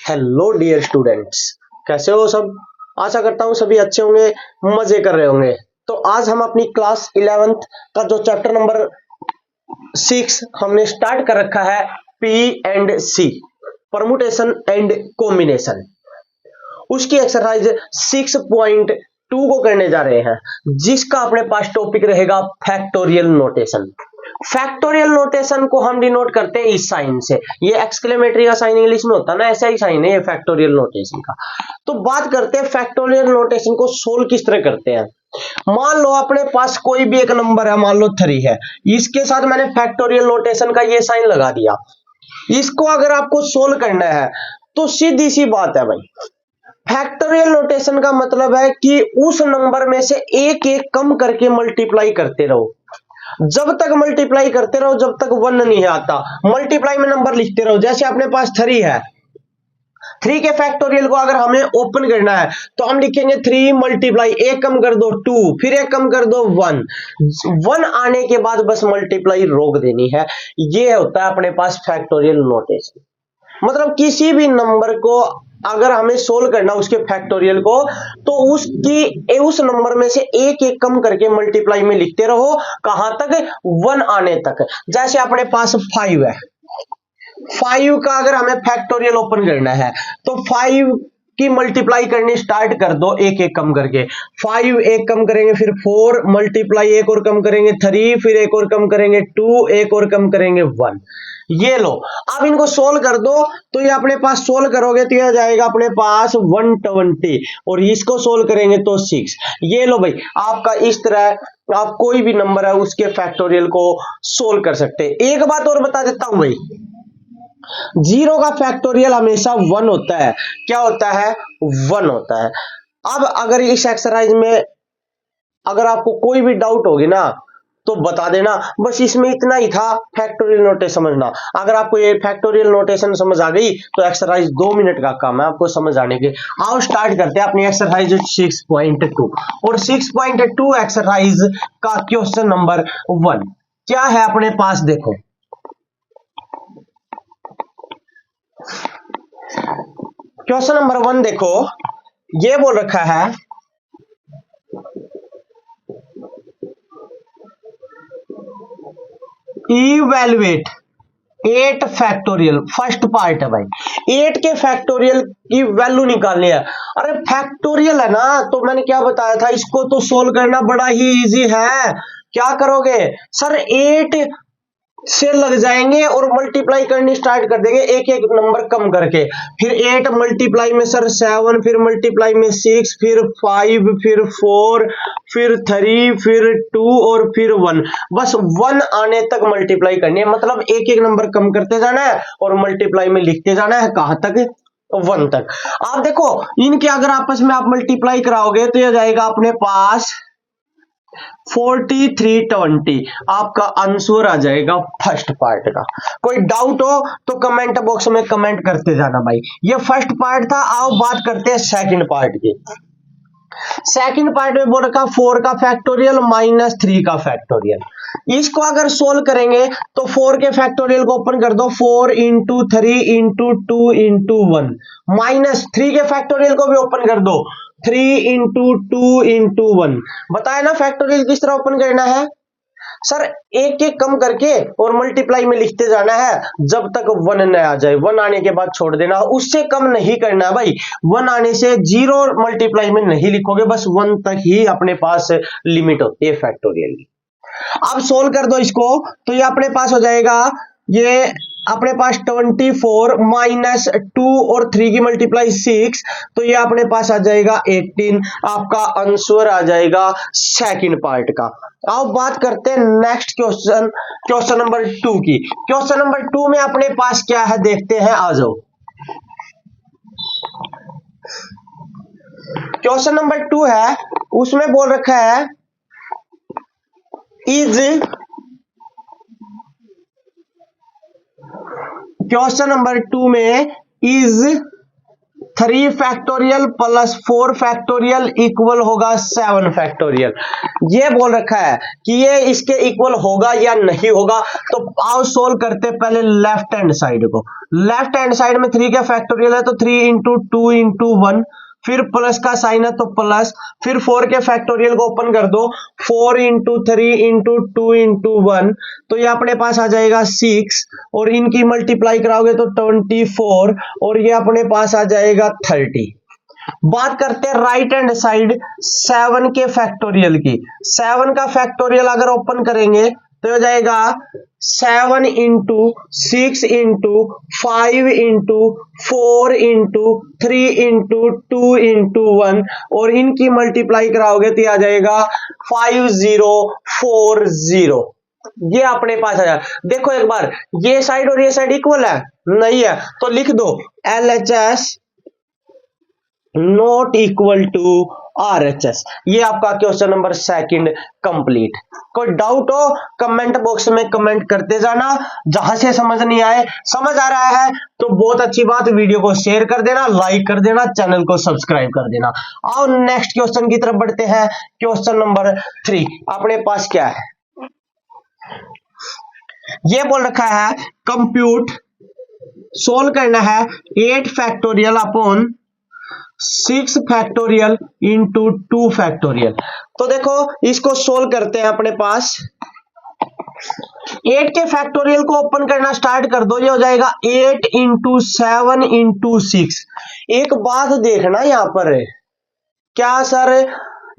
Hello dear students, कैसे हो सब। आशा करता हूँ सभी अच्छे होंगे, मजे कर रहे होंगे। तो आज हम अपनी क्लास 11th का जो चैप्टर नंबर 6 हमने स्टार्ट कर रखा है, P and C, permutation and combination, उसकी एक्सरसाइज 6.2 को करने जा रहे हैं, जिसका अपने पास टॉपिक रहेगा फैक्टोरियल नोटेशन। फैक्टोरियल नोटेशन को हम डिनोट करते हैं इस साइन से। ये एक्सक्लेमेटरी का साइन इंग्लिश में होता है ना, ऐसा ही साइन है ये फैक्टोरियल नोटेशन का। तो बात करते हैं फैक्टोरियल नोटेशन को सोल्व किस तरह करते हैं। मान लो अपने पास कोई भी एक नंबर है, मान लो 3 है, इसके साथ मैंने फैक्टोरियल नोटेशन का ये साइन लगा दिया। इसको अगर आपको सोल्व करना है तो सीधी सी बात है भाई, फैक्टोरियल नोटेशन का मतलब है कि उस नंबर में से एक एक कम करके मल्टीप्लाई करते रहो। जब तक मल्टीप्लाई करते रहो जब तक 1 नहीं आता, मल्टीप्लाई में नंबर लिखते रहो। जैसे अपने पास 3 है, 3 के फैक्टोरियल को अगर हमें ओपन करना है तो हम लिखेंगे 3 मल्टीप्लाई, एक कम कर दो 2, फिर एक कम कर दो 1, 1 आने के बाद बस मल्टीप्लाई रोक देनी है। ये होता है अपने पास फैक्टोरियल नोटेशन। मतलब किसी भी नंबर को अगर हमें सोल्व करना उसके फैक्टोरियल को, तो उस नंबर में से एक एक कम करके मल्टीप्लाई में लिखते रहो। कहां तक? 1 आने तक। जैसे अपने पास 5 है, 5 का अगर हमें फैक्टोरियल ओपन करना है तो 5 की मल्टीप्लाई करनी स्टार्ट कर दो, एक एक कम करके। 5 एक कम करेंगे, फिर 4 मल्टीप्लाई एक और कम करेंगे, 3 फिर एक और कम करेंगे, 2 एक और कम करेंगे, 1। ये लो, अब इनको सोल्व कर दो। तो ये अपने पास सोल्व करोगे तो यह जाएगा अपने पास 120, और इसको सोल्व करेंगे तो 6। ये लो भाई, आपका इस तरह आप कोई भी नंबर है उसके फैक्टोरियल को सोल्व कर सकते हैं। एक बात और बता देता हूं भाई, 0 का फैक्टोरियल हमेशा 1 होता है। क्या होता है? 1 होता है। अब अगर इस एक्सरसाइज में अगर आपको कोई भी डाउट होगी ना तो बता देना। बस इसमें इतना ही था, फैक्टोरियल नोटेशन समझना। अगर आपको ये फैक्टोरियल नोटेशन समझ आ गई तो एक्सरसाइज 2 मिनट का काम है आपको समझ आने के। आओ स्टार्ट करते हैं अपनी एक्सरसाइज 6.2। और 6.2 एक्सरसाइज का क्वेश्चन नंबर 1 क्या है अपने पास, देखो। क्वेश्चन नंबर 1 देखो, ये बोल रखा है इवैल्यूएट 8 फैक्टोरियल। फर्स्ट पार्ट है भाई, 8 के फैक्टोरियल की वैल्यू निकालनी है। अरे फैक्टोरियल है ना, तो मैंने क्या बताया था, इसको तो सोल्व करना बड़ा ही इजी है। क्या करोगे सर, 8 से लग जाएंगे और मल्टीप्लाई करनी स्टार्ट कर देंगे एक एक नंबर कम करके। फिर 8 मल्टीप्लाई में सर 7, फिर मल्टीप्लाई में 6, फिर 5, फिर 4, फिर 3, फिर 2 और फिर 1। बस 1 आने तक मल्टीप्लाई करनी है, मतलब एक एक नंबर कम करते जाना है और मल्टीप्लाई में लिखते जाना है। कहां तक? 1 तक। आप देखो, इनके अगर आपस में आप मल्टीप्लाई कराओगे तो यह जाएगा अपने पास 4320। आपका आंसर आ जाएगा फर्स्ट पार्ट का। कोई डाउट हो तो कमेंट बॉक्स में कमेंट करते जाना भाई। ये फर्स्ट पार्ट था। आओ बात करते हैं सेकंड पार्ट की। सेकंड पार्ट में बोल रखा 4 का फैक्टोरियल माइनस 3 का फैक्टोरियल। इसको अगर सोल्व करेंगे तो 4 के फैक्टोरियल को ओपन कर दो, 4 इंटू 3 इंटू 2 इंटू 1, माइनस 3 के फैक्टोरियल को भी ओपन कर दो, 3 इंटू 2 इंटू 1। बताया ना फैक्टोरियल किस तरह ओपन करना है सर, एक एक कम करके और मल्टीप्लाई में लिखते जाना है जब तक 1 न आ जाए। 1 आने के बाद छोड़ देना, उससे कम नहीं करना है भाई। 1 आने से 0 मल्टीप्लाई में नहीं लिखोगे, बस 1 तक ही अपने पास लिमिट होती है फैक्टोरियल की। अब सोल्व कर दो इसको तो ये अपने पास हो जाएगा, ये अपने पास 24 माइनस 2 और 3 की मल्टीप्लाई 6, तो ये अपने पास आ जाएगा 18। आपका आंसर आ जाएगा सेकंड पार्ट का। आओ बात करते हैं नेक्स्ट क्वेश्चन, क्वेश्चन नंबर 2 की। क्वेश्चन नंबर 2 में अपने पास क्या है देखते हैं, आ जाओ। क्वेश्चन नंबर 2 है, उसमें बोल रखा है इज, क्वेश्चन नंबर 2 में is 3 factorial plus 4 factorial equal होगा 7 फैक्टोरियल। ये बोल रखा है कि ये इसके इक्वल होगा या नहीं होगा। तो आओ सोल्व करते पहले लेफ्ट हैंड साइड को। लेफ्ट हैंड साइड में 3 का फैक्टोरियल है तो 3 इंटू 2 इंटू 1, फिर प्लस का साइन है तो प्लस, फिर 4 के फैक्टोरियल को ओपन कर दो, 4 इंटू 3 इंटू 2 इंटू 1, तो ये अपने पास आ जाएगा 6, और इनकी मल्टीप्लाई कराओगे तो 24, और ये अपने पास आ जाएगा 30। बात करते हैं राइट हैंड साइड 7 के फैक्टोरियल की। 7 का फैक्टोरियल अगर ओपन करेंगे तो हो जाएगा 7 into 6 into 5 into 4 into 3 into 2 into 1, और इनकी मल्टीप्लाई कराओगे तो आ जाएगा 5040। ये अपने पास आ जाएगा। देखो एक बार, ये साइड और ये साइड इक्वल है नहीं है, तो लिख दो LHS not equal to RHS। ये आपका क्वेश्चन नंबर 2 कंप्लीट। कोई डाउट हो कमेंट बॉक्स में कमेंट करते जाना, जहां से समझ नहीं आए, समझ आ रहा है तो बहुत अच्छी बात, वीडियो को शेयर कर देना, लाइक कर देना, चैनल को सब्सक्राइब कर देना। आओ नेक्स्ट क्वेश्चन की तरफ बढ़ते हैं। क्वेश्चन नंबर 3 अपने पास क्या है, ये बोल रखा है कंप्यूट, सोल्व करना है 8 factorial upon 6 factorial into 2 factorial. तो देखो इसको सोल्व करते हैं। अपने पास 8 के फैक्टोरियल को ओपन करना स्टार्ट कर दो, ये हो जाएगा 8 इंटू 7 इंटू 6। एक बात देखना यहां पर, क्या सर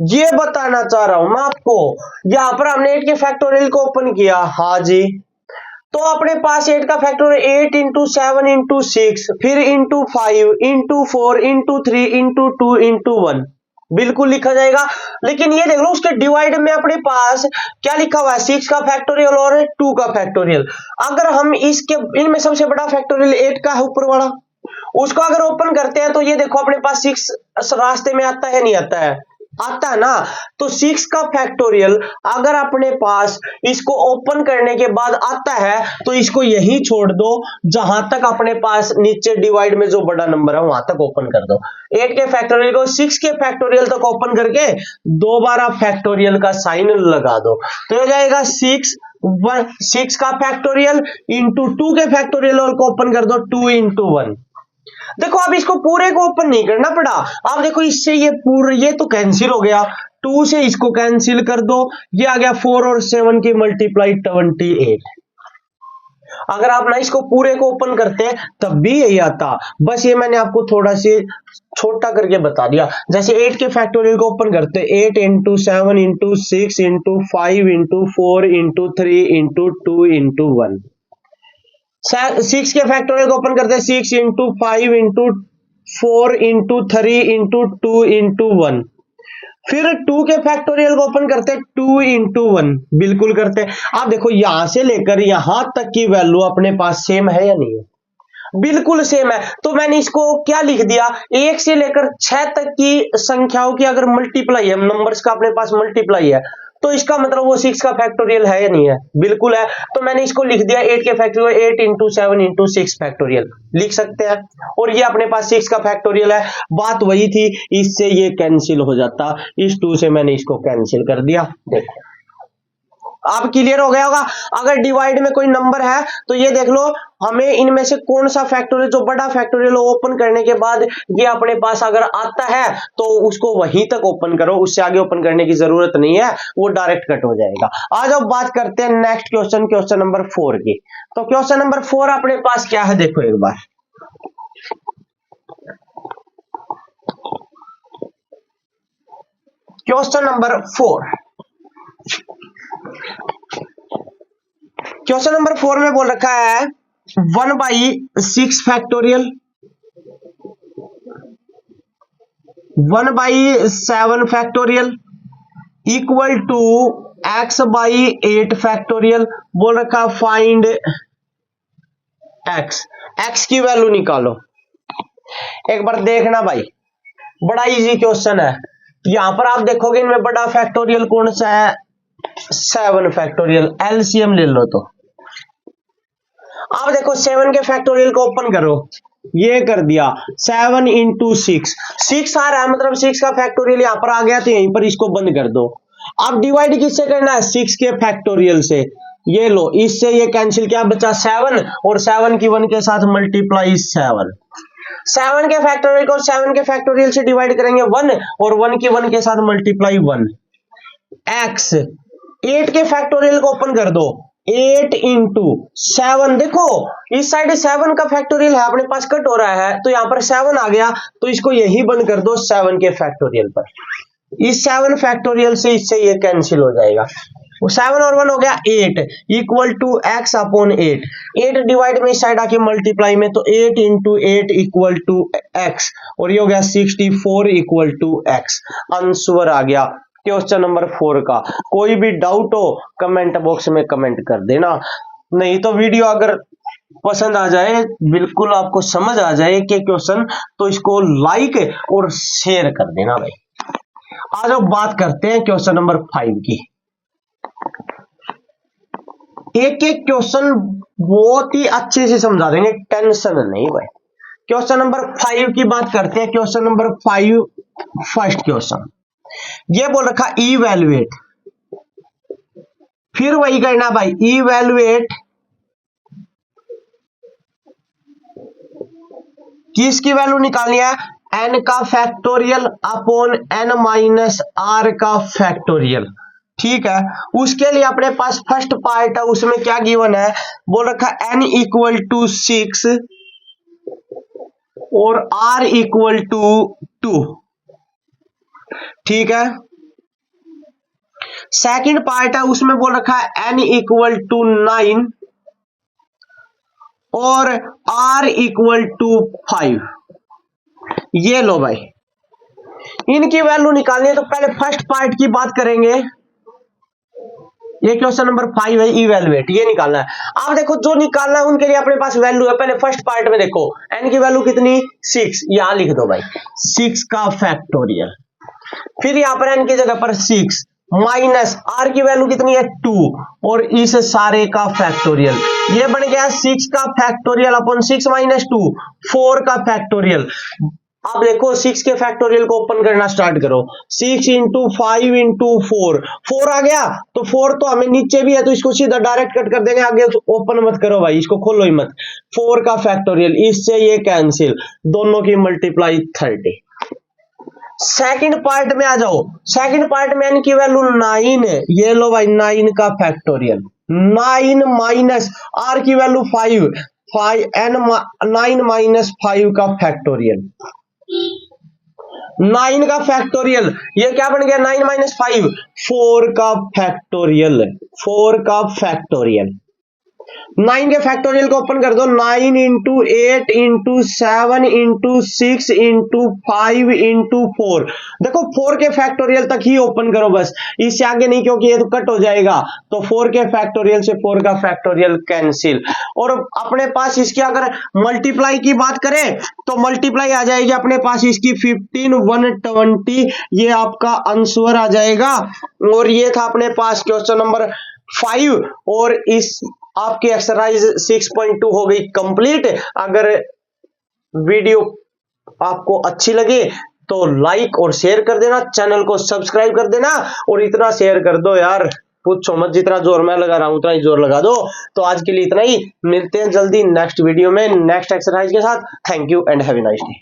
ये बताना चाह रहा हूं मैं आपको, यहां पर हमने 8 के फैक्टोरियल को ओपन किया, हाँ जी, तो अपने पास 8 का फैक्टोरियल 8 इंटू 7 इंटू 6, फिर into 5 into 4 into 3 into 2 into 1 बिल्कुल लिखा जाएगा। लेकिन ये देख लो उसके डिवाइड में अपने पास क्या लिखा हुआ है, 6 का फैक्टोरियल और 2 का फैक्टोरियल। अगर हम इसके इनमें सबसे बड़ा फैक्टोरियल 8 का है ऊपर वाला, उसको अगर ओपन करते हैं तो ये देखो अपने पास 6 रास्ते में आता है, नहीं आता है, आता है ना। तो 6 का फैक्टोरियल अगर अपने पास इसको ओपन करने के बाद आता है तो इसको यही छोड़ दो, जहां तक अपने पास नीचे डिवाइड में जो बड़ा नंबर है वहां तक ओपन कर दो। 8 के फैक्टोरियल को 6 के फैक्टोरियल तक ओपन करके दोबारा फैक्टोरियल का साइन लगा दो, तो हो जाएगा 6 का फैक्टोरियल इंटू 2 के फैक्टोरियल को ओपन कर दो 2 इंटू 1। देखो अब इसको पूरे को ओपन नहीं करना पड़ा, अब देखो इससे ये पूरा ये तो कैंसिल हो गया, 2 से इसको कैंसिल कर दो, ये आ गया 4 और 7 की मल्टीप्लाई 28। अगर आप ना इसको पूरे को ओपन करते तब भी यही आता, बस ये मैंने आपको थोड़ा सी छोटा करके बता दिया। जैसे 8 के फैक्टोरियल को ओपन करते 8 into 7 into 6 into 5 into 4 into 3 into 2 into 1। 6 के फैक्टोरियल को ओपन करते हैं 6 into 5 into 4 into 3 into 2 into 1। फिर 2 के फैक्टोरियल को ओपन करते हैं 2 इंटू 1, बिल्कुल करते हैं। आप देखो यहां से लेकर यहां तक की वैल्यू अपने पास सेम है या नहीं है, बिल्कुल सेम है। तो मैंने इसको क्या लिख दिया, 1 से लेकर 6 तक की संख्याओं की अगर मल्टीप्लाई है, नंबर्स का अपने पास मल्टीप्लाई है, तो इसका मतलब वो 6 का फैक्टोरियल है या नहीं है, बिल्कुल है। तो मैंने इसको लिख दिया 8 के फैक्टोरियल 8 इंटू 7 इंटू 6 फैक्टोरियल लिख सकते हैं, और ये अपने पास 6 का फैक्टोरियल है। बात वही थी, इससे ये कैंसिल हो जाता, इस 2 से मैंने इसको कैंसिल कर दिया। देखो आप क्लियर हो गया होगा। अगर डिवाइड में कोई नंबर है तो ये देख लो हमें इनमें से कौन सा फैक्टोरियल, जो बड़ा फैक्टोरियल ओपन करने के बाद ये अपने पास अगर आता है तो उसको वहीं तक ओपन करो, उससे आगे ओपन करने की जरूरत नहीं है, वो डायरेक्ट कट हो जाएगा। आज अब बात करते हैं नेक्स्ट क्वेश्चन, क्वेश्चन नंबर 4 की। तो क्वेश्चन नंबर 4 अपने पास क्या है, देखो एक बार, क्वेश्चन नंबर 4। क्वेश्चन नंबर 4 में बोल रखा है 1/6 factorial 1/7 factorial equal to x/8 factorial. बोल रखा फाइंड x की वैल्यू निकालो। एक बार देखना भाई, बड़ा इजी क्वेश्चन है। यहां पर आप देखोगे इनमें बड़ा फैक्टोरियल कौन सा है, 7 फैक्टोरियल। एलसीएम ले लो तो अब देखो 7 के फैक्टोरियल को ओपन करो, ये कर दिया 7 इंटू 6 आ रहा है, मतलब 6 का फैक्टोरियल यहां पर आ गया, तो यहीं पर इसको बंद कर दो। अब डिवाइड किससे करना है, 6 के फैक्टोरियल से, ये लो, इससे ये कैंसिल, क्या बचा 7, और 7 की 1 के साथ मल्टीप्लाई 7 के फैक्टोरियल को 7 के फैक्टोरियल से डिवाइड करेंगे 1, और 1 की 1 के साथ मल्टीप्लाई 1 x। 8 के फैक्टोरियल को ओपन कर दो, 8 इंटू 7, देखो इस साइड 7 का फैक्टोरियल है अपने पास, कट हो रहा है, तो यहां पर 7 आ गया, तो इसको यही बंद कर दो 7 के फैक्टोरियल पर। इस 7 फैक्टोरियल से इससे ये कैंसिल हो जाएगा, 7 और 1 हो गया 8 equal to x upon 8। 8 divide में इस साइड आके मल्टीप्लाई में, तो 8 इंटू 8 इक्वल टू x, और ये हो गया 64 इक्वल टू x। आंसर आ गया क्वेश्चन नंबर 4 का। कोई भी डाउट हो कमेंट बॉक्स में कमेंट कर देना, नहीं तो वीडियो अगर पसंद आ जाए, बिल्कुल आपको समझ आ जाए कि क्वेश्चन, तो इसको लाइक और शेयर कर देना भाई। आज अब बात करते हैं क्वेश्चन नंबर 5 की। एक एक क्वेश्चन बहुत ही अच्छे से समझा देंगे, टेंशन नहीं भाई। क्वेश्चन नंबर 5 की बात करते हैं। क्वेश्चन नंबर 5, फर्स्ट क्वेश्चन ये बोल रखा इवैल्यूएट, फिर वही करना भाई, इवैल्यूएट किसकी वैल्यू निकालनी है, n का factorial upon n minus r का फैक्टोरियल, ठीक है। उसके लिए अपने पास फर्स्ट पार्ट है, उसमें क्या गिवन है, बोल रखा n इक्वल टू 6 और r इक्वल टू 2, ठीक है। सेकंड पार्ट है, उसमें बोल रखा है n इक्वल टू 9 और r इक्वल टू 5। ये लो भाई, इनकी वैल्यू निकालनी है, तो पहले फर्स्ट पार्ट की बात करेंगे। ये क्वेश्चन नंबर 5 है, इवैल्यूएट, ये निकालना है। अब देखो जो निकालना है उनके लिए अपने पास वैल्यू है। पहले फर्स्ट पार्ट में देखो n की वैल्यू कितनी, 6, यहां लिख दो भाई 6 का फैक्टोरियल, फिर यहां पर n की जगह पर 6 माइनस r की वैल्यू कितनी है 2, और इस सारे का फैक्टोरियल, ये बन गया 6 का फैक्टोरियल अपॉन 6 माइनस 2 4 का फैक्टोरियल। अब देखो 6 के फैक्टोरियल को ओपन करना स्टार्ट करो, 6 इंटू 5 इंटू 4 आ गया, तो 4 तो हमें नीचे भी है, तो इसको सीधा डायरेक्ट कट कर देंगे, आगे ओपन मत करो भाई, इसको खोलो ही मत। 4 का फैक्टोरियल, इससे ये कैंसिल, दोनों की मल्टीप्लाई 30। सेकंड पार्ट में आ जाओ, सेकंड पार्ट में n की वैल्यू 9 है, ये लो भाई 9 का फैक्टोरियल, 9 माइनस r की वैल्यू 5 9 माइनस 5 का फैक्टोरियल, 9 का फैक्टोरियल, ये क्या बन गया 9 माइनस 5 4 का फैक्टोरियल, 4 का फैक्टोरियल। 9 के फैक्टोरियल को ओपन कर दो, 9 into 8 into 7 into 6 into 5 into 4। देखो 4 के फैक्टोरियल तक ही ओपन करो बस, इससे आगे नहीं, क्योंकि ये तो कट हो जाएगा। तो 4 के फैक्टोरियल से 4 का फैक्टोरियल कैंसिल, और अपने पास इसकी अगर मल्टीप्लाई की बात करें तो मल्टीप्लाई आ जाएगी अपने पास इसकी 15 120, ये आपका आंसर आ जाएगा। और ये था अपने पास क्वेश्चन नंबर 5, और इस आपकी एक्सरसाइज 6.2 हो गई कंप्लीट। अगर वीडियो आपको अच्छी लगे तो लाइक और शेयर कर देना, चैनल को सब्सक्राइब कर देना, और इतना शेयर कर दो यार, पूछो मत, जितना जोर मैं लगा रहा हूं उतना ही जोर लगा दो। तो आज के लिए इतना ही, मिलते हैं जल्दी नेक्स्ट वीडियो में नेक्स्ट एक्सरसाइज के साथ। Thank you and have a nice day.